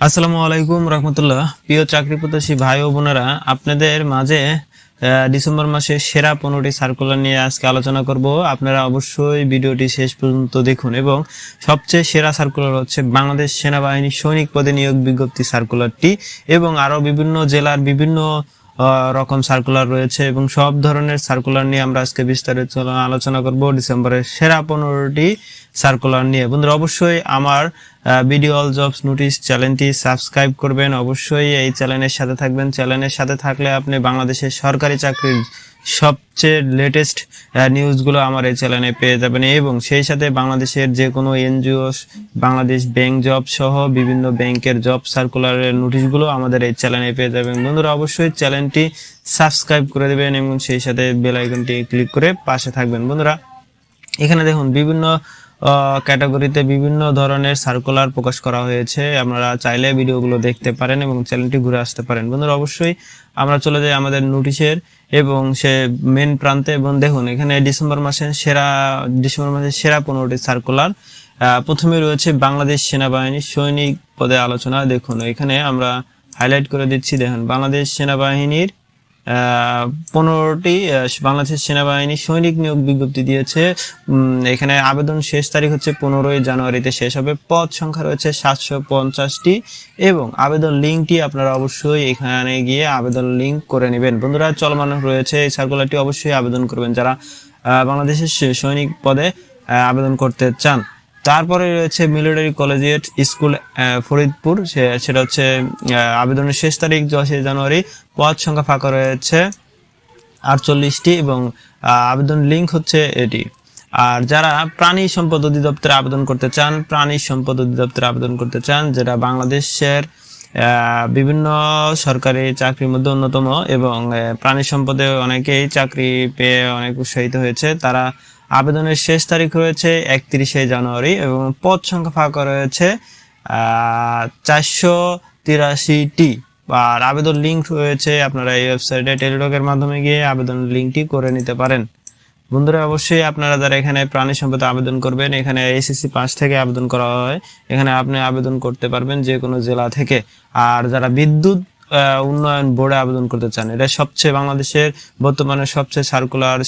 আসসালামু আলাইকুম রহমতুল্লাহ। প্রিয় চাকরি প্রত্যাশী ভাই ও বোনেরা, আপনাদের মাঝে ডিসেম্বর মাসে সেরা 15টি সার্কুলার নিয়ে আজকে আলোচনা করব। আপনারা অবশ্যই ভিডিওটি শেষ পর্যন্ত দেখুন। এবং সবচেয়ে সেরা সার্কুলার হচ্ছে বাংলাদেশ সেনাবাহিনী সৈনিক পদে নিয়োগ বিজ্ঞপ্তি সার্কুলারটি, এবং আরো বিভিন্ন জেলার বিভিন্ন রকম সার্কুলার রয়েছে, এবং সব ধরনের সার্কুলার নিয়ে আমরা আজকে বিস্তারিত আলোচনা করব ডিসেম্বরের সেরা 15টি সার্কুলার নিয়ে। বন্ধুরা, অবশ্যই আমার ভিডিও অল জবস নোটিশ চ্যানেলটি সাবস্ক্রাইব করবেন, অবশ্যই এই চ্যানেলের সাথে থাকবেন। চ্যানেলের সাথে থাকলে আপনি বাংলাদেশের সরকারি চাকরির সবচেয়ে লেটেস্ট নিউজগুলো আমার এই চ্যানেলে পেয়ে যাবেন, এবং সেই সাথে বাংলাদেশের যে কোনো এনজিও, বাংলাদেশ ব্যাংক জব সহ বিভিন্ন ব্যাংকের জব সার্কুলারের নোটিশগুলো আমাদের এই চ্যানেলে পেয়ে যাবেন। বন্ধুরা, অবশ্যই চ্যানেলটি সাবস্ক্রাইব করে দেবেন এবং সেই সাথে বেল আইকনটি ক্লিক করে পাশে থাকবেন। বন্ধুরা, এখানে দেখুন বিভিন্ন ক্যাটাগরিতে বিভিন্ন ধরনের সার্কুলার প্রকাশ করা হয়েছে। আপনারা চাইলে ভিডিওগুলো দেখতে পারেন এবং চ্যানেলটি ঘুরে আসতে পারেন। বন্ধুরা, অবশ্যই আমরা চলে যাই আমাদের নোটিশের এবং সে মেন প্রান্তে, এবং দেখুন এখানে ডিসেম্বর মাসের সেরা 15টি সার্কুলার। প্রথমে রয়েছে বাংলাদেশ সেনাবাহিনী সৈনিক পদে আলোচনা। দেখুন এখানে আমরা হাইলাইট করে দিচ্ছি। দেখুন বাংলাদেশ সেনাবাহিনীর 15টি বাংলাদেশের সেনাবাহিনী সৈনিক নিয়োগ বিজ্ঞপ্তি দিয়েছে। এখানে আবেদন শেষ তারিখ হচ্ছে 15ই জানুয়ারিতে শেষ হবে। পদ সংখ্যা রয়েছে 750টি, এবং আবেদন লিঙ্কটি আপনারা অবশ্যই এখানে গিয়ে আবেদন লিঙ্ক করে নেবেন। বন্ধুরা, চলমান রয়েছে এই সার্কুলারটি, অবশ্যই আবেদন করবেন যারা বাংলাদেশের সৈনিক পদে আবেদন করতে চান। তারপরে রয়েছে মিলিটারি কলেজিয়েট স্কুল ফরিদপুর, সেটা হচ্ছে আবেদনের শেষ তারিখ 10 জানুয়ারি। পদ সংখ্যা ফাঁকা রয়েছে 48টি, এবং আবেদন লিঙ্ক হচ্ছে এটি। আর যারা প্রাণী সম্পদ অধিদপ্তরে আবেদন করতে চান, যেটা বাংলাদেশের বিভিন্ন সরকারি চাকরির মধ্যে অন্যতম, এবং প্রাণী সম্পদে অনেকেই চাকরি পেয়ে অনেক উৎসাহিত হয়েছে, তারা আবেদনের শেষ তারিখ রয়েছে 31 জানুয়ারি, এবং পদ সংখ্যা ফাঁকা রয়েছে 483টি। আর আবেদন লিঙ্ক রয়েছে, আপনারা এই ওয়েবসাইটে টেলিটকের মাধ্যমে গিয়ে আবেদন লিঙ্কটি করে নিতে পারেন। বন্ধুরা, অবশ্যই আপনারা যারা এখানে প্রাণী সম্পদে আবেদন করবেন, এখানে এসএসসি পাস থেকে আবেদন করা হয়, এখানে আপনি আবেদন করতে পারবেন যে কোনো জেলা থেকে। আর যারা বিদ্যুৎ উন্নয়ন বোর্ডে আবেদন করতে চান, এটা সবচেয়ে বাংলাদেশের বর্তমানে সবচেয়ে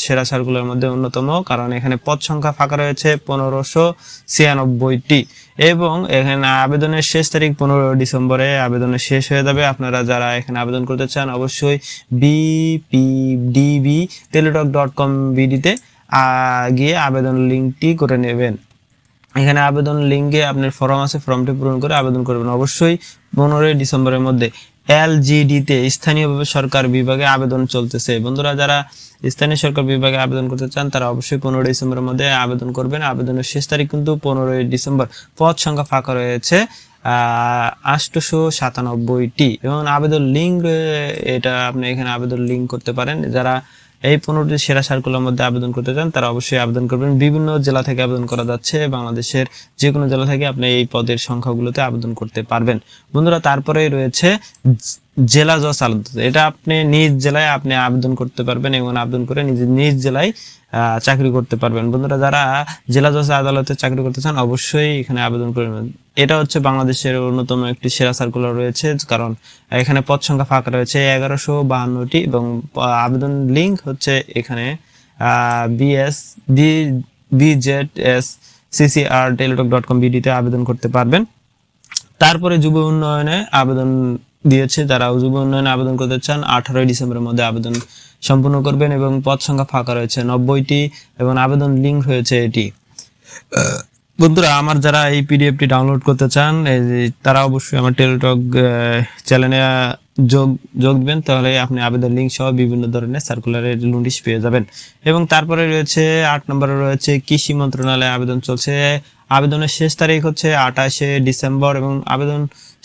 সেরা সার্কুলার মধ্যে অন্যতম, কারণ এখানে পদ সংখ্যা ফাঁকা রয়েছে 1596টি, এবং এখানে আবেদনের শেষ তারিখ 15 ডিসেম্বরে আবেদনের শেষ হয়ে যাবে। আপনারা যারা এখানে আবেদন করতে চান, অবশ্যই bpdb.teletalk.com বিডিতে গিয়ে আবেদন লিঙ্কটি করে নেবেন। এখানে আবেদন লিঙ্কে আপনার ফর্ম আছে, ফর্মটি পূরণ করে আবেদন করবেন অবশ্যই 15 ডিসেম্বরের মধ্যে। এলজিডিতে স্থানীয়ভাবে সরকার বিভাগে আবেদন চলতেছে। বন্ধুরা, যারা স্থানীয় সরকার বিভাগে আবেদন করতে চান তারা অবশ্যই 15 ডিসেম্বরের মধ্যে আবেদন করবেন। আবেদনের শেষ তারিখ কিন্তু 15 ডিসেম্বর। পদ সংখ্যা ফাঁকা রয়েছে 897টি, এবং আবেদন লিঙ্ক, এটা আপনি এখানে আবেদন লিঙ্ক করতে পারেন। যারা এই 15টি সেরা সার্কুলার মধ্যে আবেদন করতে চান তারা অবশ্যই আবেদন করবেন। বিভিন্ন জেলা থেকে আবেদন করা যাচ্ছে, বাংলাদেশের যে কোনো জেলা থেকে আপনি এই পদের সংখ্যাগুলোতে আবেদন করতে পারবেন। বন্ধুরা, তারপরে রয়েছে জেলা জজ আদালত। এটা আপনি নিজ জেলায় আপনি আবেদন করতে পারবেন, এবং আবেদন করে নিজ জেলায় চাকরি করতে পারবেন। বন্ধুরা, যারা জেলা জজ আদালতে চাকরি করতে চান অবশ্যই এখানে আবেদন করবেন। এটা হচ্ছে বাংলাদেশের অন্যতম একটি সেরা সার্কুলার রয়েছে, কারণ এখানে পদ সংখ্যা ফাঁকা রয়েছে 1152টি, এবং আবেদন লিঙ্ক হচ্ছে এখানে bjsccr.teletalk.com বিডিতে আবেদন করতে পারবেন। তারপরে যুব উন্নয়নে আবেদন দিয়েছে, যারা যুব উন্নয়নে আবেদন করতে চান 18 ডিসেম্বরের মধ্যে আবেদন সম্পূর্ণ করবেন, এবং পদ সংখ্যা ফাঁকা রয়েছে 90টি, এবং আবেদন লিঙ্ক হয়েছে এটি। বন্ধুরা, আমার যারা এই পিডিএফটি ডাউনলোড করতে চান তারা অবশ্যই আমার টেলিটক চ্যানেলে যোগ দিবেন, তাহলে আপনি আবেদন লিঙ্ক সহ বিভিন্ন ধরনের সার্কুলারের নোটিশ পেয়ে যাবেন। এবং তারপরে রয়েছে 8 নম্বরে রয়েছে কৃষি মন্ত্রণালয়ে আবেদন চলছে। আবেদনের শেষ তারিখ হচ্ছে 28 ডিসেম্বর, এবং আবেদন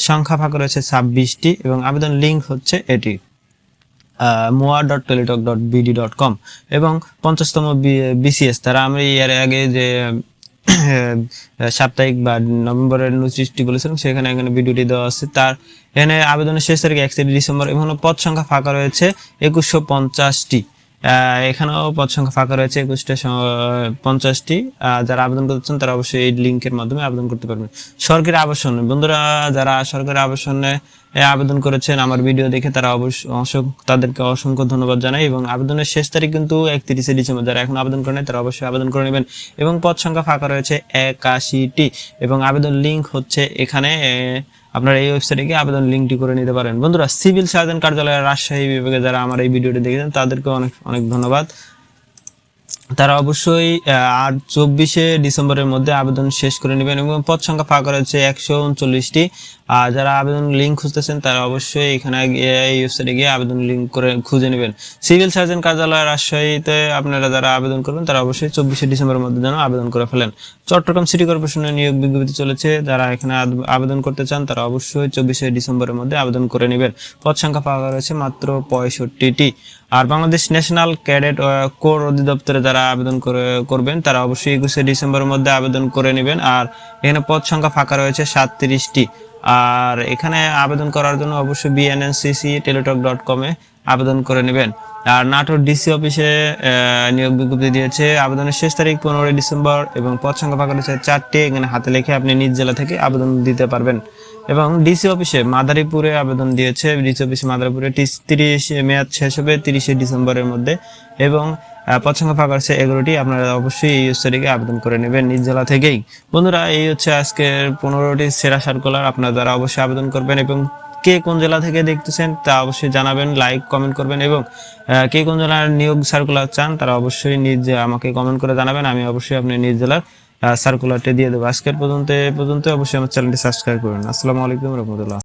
সংখ্যা ফাঁকা রয়েছে 26টি, এবং আবেদন লিঙ্ক হচ্ছে এটি moa.teletalk.bd.com। এবং 50তম বিসিএস, তারা আমরা এর আগে যে সাপ্তাহিক বা নভেম্বরের নোটিশটি বলেছিলাম, সেখানে এখানে ভিডিওটি দেওয়া আছে। তার এখানে আবেদনের শেষ তারিখ 31 ডিসেম্বর, এবং পদ সংখ্যা ফাঁকা রয়েছে 2150টি, এখানেও পদ সংখ্যা ফাঁকা রয়েছে 50টি। যারা আবেদন করতে চান তারা অবশ্যই এই লিঙ্কের মাধ্যমে আবেদন করতে পারবেন। সরকারি আবাসন বন্ধুরা, যারা সরকারি আবাসনে আবেদন করেছেন আমার ভিডিও দেখে তারা অবশ্যই তাদেরকে অসংখ্য ধন্যবাদ জানাই। এবং আবেদনের শেষ তারিখ কিন্তু 31শে ডিসেম্বর। যারা এখন আবেদন করেন তারা অবশ্যই আবেদন করে নেবেন। এবং পদ সংখ্যা ফাঁকা রয়েছে 81টি। এবং আবেদন লিঙ্ক হচ্ছে এখানে, আপনারা এই ওয়েবসাইটে গিয়ে আবেদন লিঙ্কটি করে নিতে পারেন। বন্ধুরা, সিভিল সার্জন কার্যালয় রাজশাহী বিভাগে যারা আমার এই ভিডিওটি দেখেছেন তাদেরকে অনেক অনেক ধন্যবাদ। তারা অবশ্যই 24শে ডিসেম্বরের মধ্যে আবেদন শেষ করে নেবেন। এবং পদ সংখ্যা ফাঁকা রয়েছে 139টি। আর যারা আবেদন লিঙ্ক খুঁজতেছেন তারা অবশ্যই এখানে এই ওয়েবসাইটে গিয়ে আবেদন লিঙ্ক করে খুঁজে নেবেন। সিভিল সার্জন কার্যালয় রাজশাহীতে আপনারা যারা আবেদন করবেন তারা অবশ্যই 24শে ডিসেম্বরের মধ্যে যেন আবেদন করে ফেলেন। চট্টগ্রাম সিটি কর্পোরেশনের নিয়োগ বিজ্ঞপ্তি চলেছে, যারা এখানে আবেদন করতে চান তারা অবশ্যই 24শে ডিসেম্বরের মধ্যে আবেদন করে নেবেন। পদ সংখ্যা ফাঁকা রয়েছে মাত্র 65টি। আর বাংলাদেশ ন্যাশনাল ক্যাডেট কোর অধিদপ্তরে যারা আবেদন করবেন তারা অবশ্যই 21শে ডিসেম্বরের মধ্যে আবেদন করে নেবেন। আর এখানে পদ সংখ্যা ফাঁকা রয়েছে 37টি। আর এখানে আবেদন করার জন্য অবশ্যই bnncc.teletalk.com এ আবেদন করে নেবেন। আর নাটোর ডিসি অফিসে নিয়োগ বিজ্ঞপ্তি দিয়েছে, আবেদনের শেষ তারিখ 15 ডিসেম্বর। এবং পদ সংখ্যা ফাঁকা রয়েছে 4টি। এখানে হাতে লিখে আপনি নিজ জেলা থেকে আবেদন দিতে পারবেন। এবং ডিসি অফিসে মাদারীপুরে আবেদন দিয়েছে, ডিসি অফিসে মাদারীপুরে 30 মেয়াদ শেষ হবে 30শে ডিসেম্বরের মধ্যে। এবং পদ সংখ্যা ফাঁকা আছে 11টি। আপনারা অবশ্যই এই ওয়েবসাইটে আবেদন করে নেবেন নিজ জেলা থেকেই। বন্ধুরা, এই হচ্ছে আজকের 15টি সেরা সার্কুলার। আপনারা যারা অবশ্যই আবেদন করবেন এবং কে কোন জেলা থেকে দেখতেছেন তা অবশ্যই জানাবেন, লাইক কমেন্ট করবেন। এবং কে কোন জেলার নিয়োগ সার্কুলার চান তারা অবশ্যই আমাকে কমেন্ট করে জানাবেন। আমি অবশ্যই আপনি নিজ জেলার সার্কুলারটি দিয়ে দেবো। আজকের পর্যন্ত অবশ্যই আমার চ্যানেলটি সাবস্ক্রাইব করুন। আসসালামু আলাইকুম রহমতুল্লাহ।